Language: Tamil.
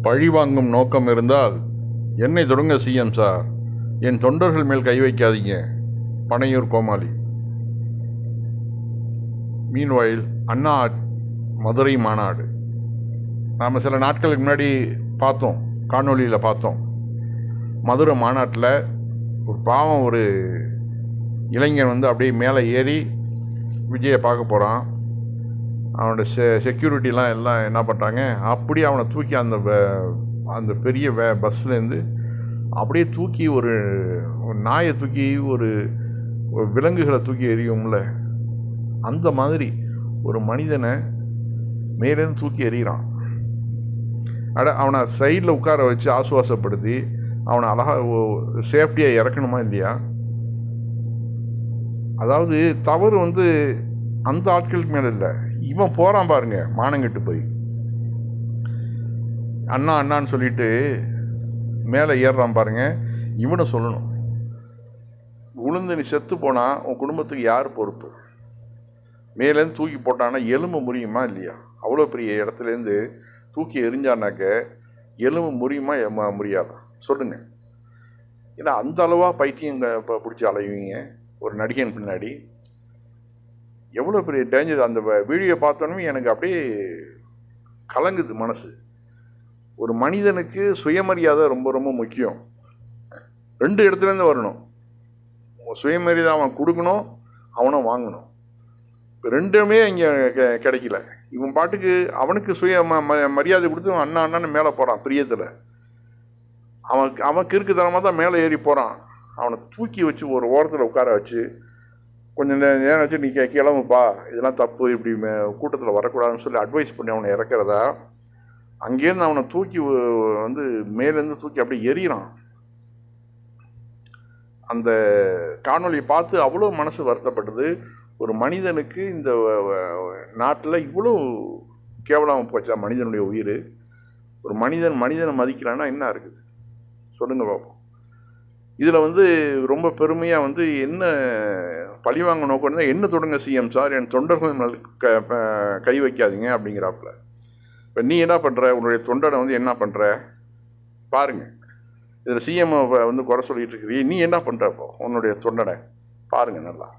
பழி வாங்கும் நோக்கம் இருந்தால் என்னை தொடங்க சிஎம் சார், என் தொண்டர்கள் மேல் கை வைக்காதீங்க. பனையூர் கோமாளி. மீன்வாயில் அண்ணா மதுரை மாநாடு நாம் சில நாட்களுக்கு முன்னாடி பார்த்தோம், காணொலியில் பார்த்தோம். மதுரை மாநாட்டில் ஒரு பாவம் ஒரு இளைஞன் வந்து அப்படியே மேலே ஏறி விஜயை பார்க்க போகிறான். அவனோட செக்யூரிட்டிலாம் எல்லாம் என்ன பண்ணுறாங்க, அப்படியே அவனை தூக்கி அந்த பெரிய பஸ்லேருந்து அப்படியே தூக்கி ஒரு நாயை தூக்கி ஒரு விலங்குகளை தூக்கி எறியும்ல, அந்த மாதிரி ஒரு மனிதனை மேலேருந்து தூக்கி எறிகிறான். அவனை சைடில் உட்கார வச்சு ஆசுவாசப்படுத்தி அவனை அழகாக சேஃப்டியாக இறக்கணுமா இல்லையா? அதாவது தவறு வந்து அந்த ஆட்களுக்கு மேலே இல்லை, இவன் போகிறான் பாருங்க, மானங்கிட்டு போய் அண்ணா அண்ணான்னு சொல்லிட்டு மேலே ஏறுறான் பாருங்க. இவனை சொல்லணும், உளுந்து நீ செத்து போனால் உன் குடும்பத்துக்கு யார் பொறுப்பு? மேலேருந்து தூக்கி போட்டான்னா எலும்பு முறியுமா இல்லையா? அவ்வளோ பெரிய இடத்துலேருந்து தூக்கி எரிஞ்சானாக்க எலும்பு முறியுமா முடியாதா சொல்லுங்க? ஏன்னா அந்த அளவாக பைத்தியம் இப்போ பிடிச்சி அலைவீங்க ஒரு நடிகன் பின்னாடி. எவ்வளோ பெரிய டேஞ்சர்! அந்த வீடியோ பார்த்தோன்னே எனக்கு அப்படியே கலங்குது மனசு. ஒரு மனிதனுக்கு சுயமரியாதை ரொம்ப ரொம்ப முக்கியம். ரெண்டு இடத்துலேருந்து வரணும். சுயமரியாதை அவன் கொடுக்கணும், அவனும் வாங்கணும். இப்போ ரெண்டுமே இங்கே கிடைக்கல. இவன் பாட்டுக்கு அவனுக்கு மரியாதை கொடுத்து அண்ணா அண்ணான்னு மேலே போகிறான் பிரியத்தில். அவன் கிறுக்குத்தனமாக தான் மேலே ஏறி போகிறான். அவனை தூக்கி வச்சு ஒரு ஓரத்தில் உட்கார வச்சு கொஞ்சம் நேரம் வச்சு நீ கிளம்புப்பா, இதெல்லாம் தப்பு, இப்படி கூட்டத்தில் வரக்கூடாதுன்னு சொல்லி அட்வைஸ் பண்ணி அவனை இறக்குறதா, அங்கேருந்து அவனை தூக்கி வந்து மேலேருந்து தூக்கி அப்படியே எறிகிறான். அந்த காணொலியை பார்த்து அவ்வளோ மனசு வருத்தப்பட்டது. ஒரு மனிதனுக்கு இந்த நாட்டில் இவ்வளோ கேவலமாக போச்சா மனிதனுடைய உயிர்? ஒரு மனிதனை மதிக்கிறான்னா என்ன இருக்குது சொல்லுங்கள் பார்ப்போம். இதில் வந்து ரொம்ப பெருமையாக வந்து என்ன பழிவாங்க நோக்கம் இருந்தால் என்ன தொடங்க சிஎம் சார், என் தொண்டர்கள் மேல் கை வைக்காதீங்க அப்படிங்கிறாப்புல. இப்போ நீ என்ன பண்ணுற? உன்னுடைய தொண்டனை வந்து என்ன பண்ணுற பாருங்கள். இதில் சிஎம் வந்து குறை சொல்லிகிட்டு இருக்கிறீ, நீ என்ன பண்ணுறப்போ உன்னுடைய தொண்டனை பாருங்கள் நல்லா.